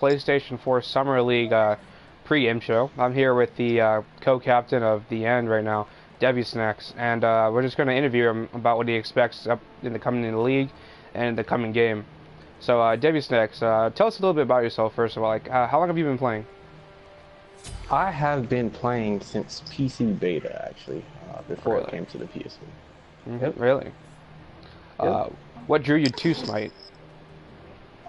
PlayStation 4 Summer League pre-game show. I'm here with the co-captain of the end right now, Snacks, and we're just going to interview him about what he expects up in the coming league and the coming game. So, Snacks, tell us a little bit about yourself first of all. Like, how long have you been playing? I have been playing since PC beta, actually, before it Really? came to the PS4. Yep. Really? Yep. What drew you to Smite?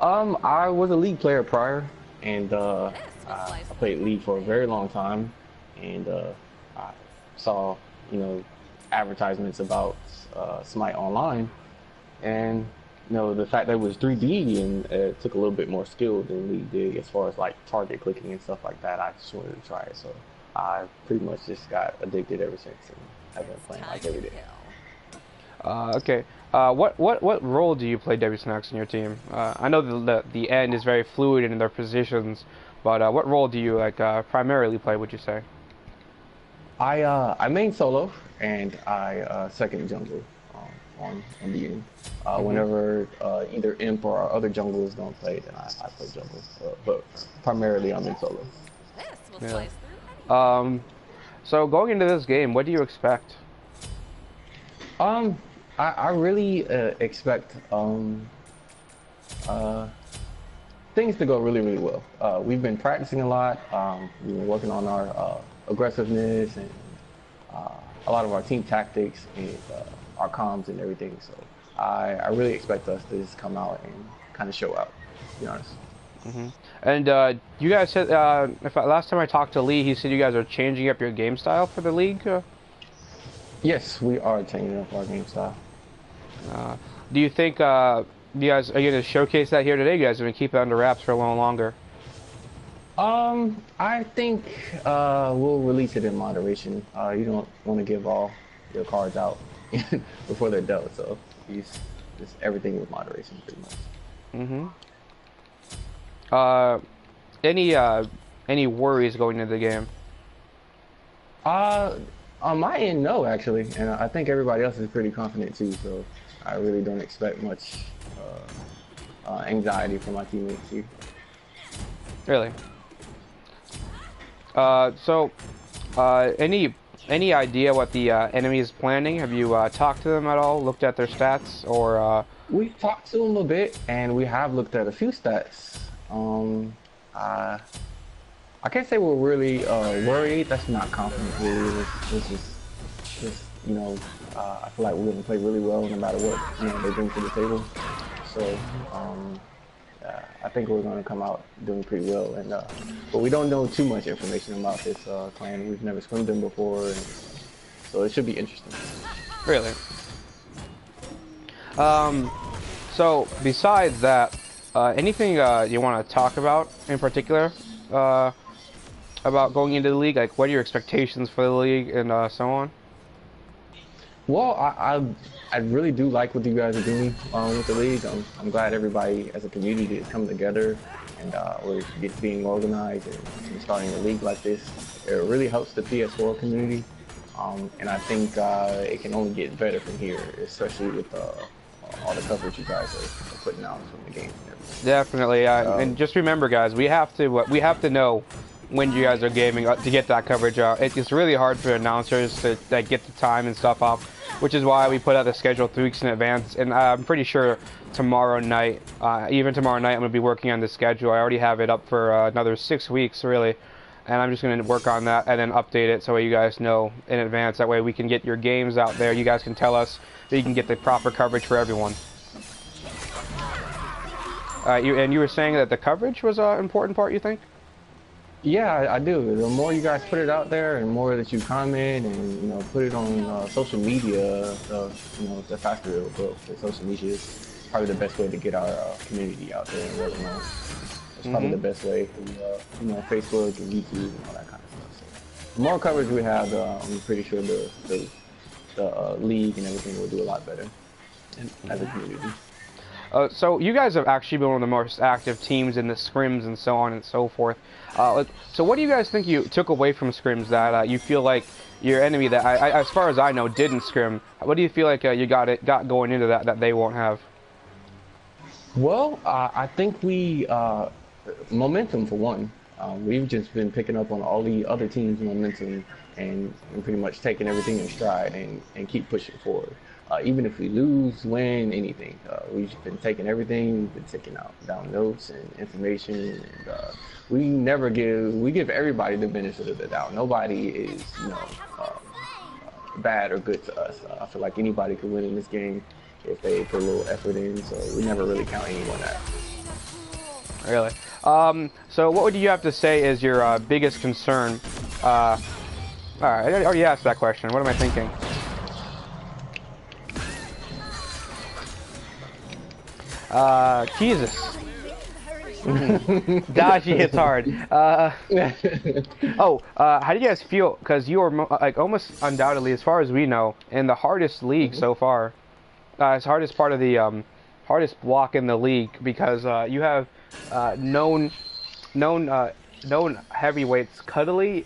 I was a League player prior, and I Slice. played League for a very long time, and I saw, advertisements about Smite online, and the fact that it was 3D and it took a little bit more skill than League did as far as like target clicking and stuff like that. I just wanted to try it, so I pretty much just got addicted ever since, and I've been playing like every day. Okay. What role do you play, Snacks, in your team? I know the end is very fluid in their positions, but what role do you primarily play? Would you say? I main solo and I second jungle on the end. Whenever either Imp or our other junglers don't play, then I play jungle. But primarily I'm in solo. This will Yeah. slice through any So going into this game, what do you expect? I really expect things to go really, really well. We've been practicing a lot. We've been working on our aggressiveness and a lot of our team tactics and our comms and everything. So I really expect us to just come out and kind of show out, to be honest. And you guys said, last time I talked to Lee, he said you guys are changing up your game style for the league. Yes, we are changing up our game style. Do you think you guys are going to showcase that here today? You guys are going to keep it under wraps for a little longer? I think we'll release it in moderation. You don't want to give all your cards out before they're dealt, so just everything with moderation, pretty much. Any worries going into the game? On my end, no, actually, and I think everybody else is pretty confident too. So I really don't expect much anxiety from my teammates here. Really? Any idea what the enemy is planning? Have you talked to them at all? Looked at their stats, or? We've talked to them a bit, and we have looked at a few stats. I can't say we're really worried. That's not confident. Really. It's just I feel like we're gonna play really well no matter what they bring to the table. So I think we're gonna come out doing pretty well. And but we don't know too much information about this clan. We've never scrimmed them before, and so it should be interesting. Really? So besides that, anything you want to talk about in particular about going into the league? Like, what are your expectations for the league and so on? Well, I really do like what you guys are doing with the league. I'm glad everybody as a community is coming together and we're being organized and starting a league like this. It really helps the PS4 community, and I think it can only get better from here, especially with all the coverage you guys are putting out from the game and everything. Definitely, and just remember, guys, we have to know when you guys are gaming to get that coverage out. It's really hard for announcers to get the time and stuff off, which is why we put out the schedule 3 weeks in advance. And I'm pretty sure tomorrow night, even tomorrow night, I'm going to be working on the schedule. I already have it up for another 6 weeks, really. And I'm just going to work on that and then update it so you guys know in advance. That way we can get your games out there. You guys can tell us that you can get the proper coverage for everyone. You were saying that the coverage was an important part, you think? Yeah, I do. The more you guys put it out there, and more that you comment and put it on social media, the faster it'll grow. The social media is probably the best way to get our community out there and let them know. It's probably the best way through Facebook and YouTube and all that kind of stuff. So the more coverage we have, I'm pretty sure the league and everything will do a lot better as a community. So you guys have actually been one of the most active teams in the scrims and so on and so forth. So what do you guys think you took away from scrims that you feel like your enemy that, as far as I know, didn't scrim? What do you feel like you got going into that they won't have? Well, I think we momentum for one. We've just been picking up on all the other teams' momentum and pretty much taking everything in stride and keep pushing forward. Even if we lose, win, anything, we've been taking everything. We've been taking down notes and information, and we give everybody the benefit of the doubt. Nobody is bad or good to us. I feel like anybody could win in this game if they put a little effort in. So we never really count anyone out. Really? So what would you have to say is your biggest concern? Alright, I already asked that question. What am I thinking? Jesus. Dodgy hits hard. How do you guys feel? Because you are like almost undoubtedly, as far as we know, in the hardest league so far. It's hardest part of the hardest block in the league because you have known heavyweights, Cuddly,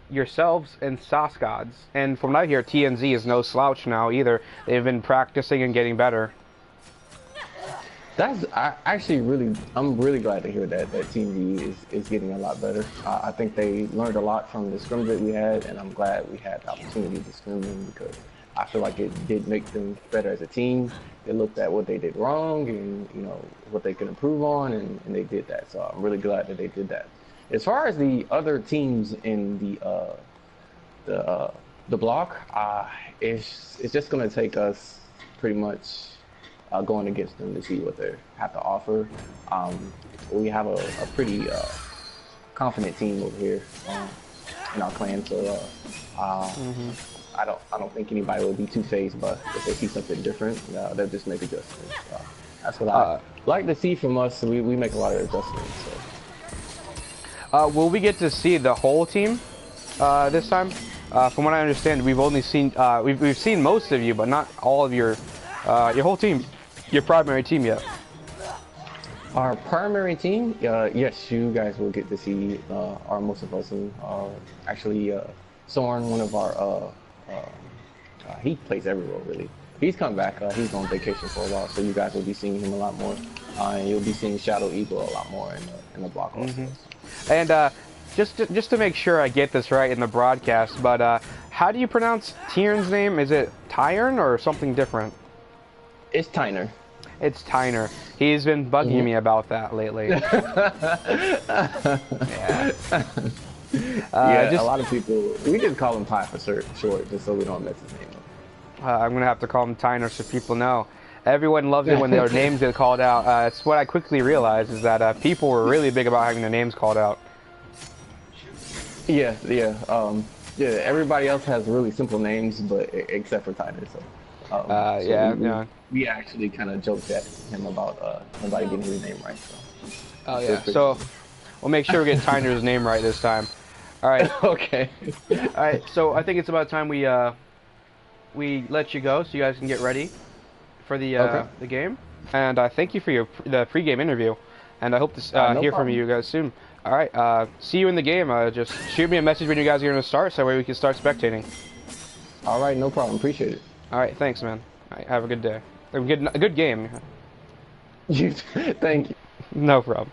yourselves, and Saskads. And from what I hear, TNZ is no slouch now either. They've been practicing and getting better. I'm really glad to hear that Team V is getting a lot better. I think they learned a lot from the scrims that we had, and I'm glad we had the opportunity to scrim them because I feel like it did make them better as a team. They looked at what they did wrong and what they could improve on, and they did that. So I'm really glad that they did that. As far as the other teams in the block, it's just gonna take us pretty much going against them to see what they have to offer. We have a pretty confident team over here in our clan, so I don't think anybody will be too phased, but if they see something different, they'll just make adjustments. That's what I like to see from us. We make a lot of adjustments. So. Will we get to see the whole team this time? From what I understand, we've only seen we've seen most of you, but not all of your whole team, your primary team yet. Our primary team, yes, you guys will get to see our most of us. Actually, Soren, one of our he plays every role really. He's come back. He's on vacation for a while, so you guys will be seeing him a lot more. And you'll be seeing Shadow Eagle a lot more in the block also. And just to make sure I get this right in the broadcast, but how do you pronounce Tyrn's name? Is it Tyrn or something different? It's Tyner. It's Tyner. He's been bugging me about that lately. Yeah. A lot of people, we just call him Ty for short, just so we don't mess his name up. I'm gonna have to call him Tyner so people know. Everyone loves it when their names get called out. It's what I quickly realized is that people were really big about having their names called out. Yeah. Everybody else has really simple names, but except for Tyner. So, we actually kind of joked at him about nobody getting his name right. So. Oh yeah. So we'll make sure we get Tyner's name right this time. All right. Okay. All right. So I think it's about time we let you go so you guys can get ready for the game. And thank you for the pregame interview. And I hope to hear from you guys soon. All right. See you in the game. Just shoot me a message when you guys are going to start, so that way we can start spectating. All right. No problem. Appreciate it. All right. Thanks, man. All right, have a good day. A good game. Thank you. No problem.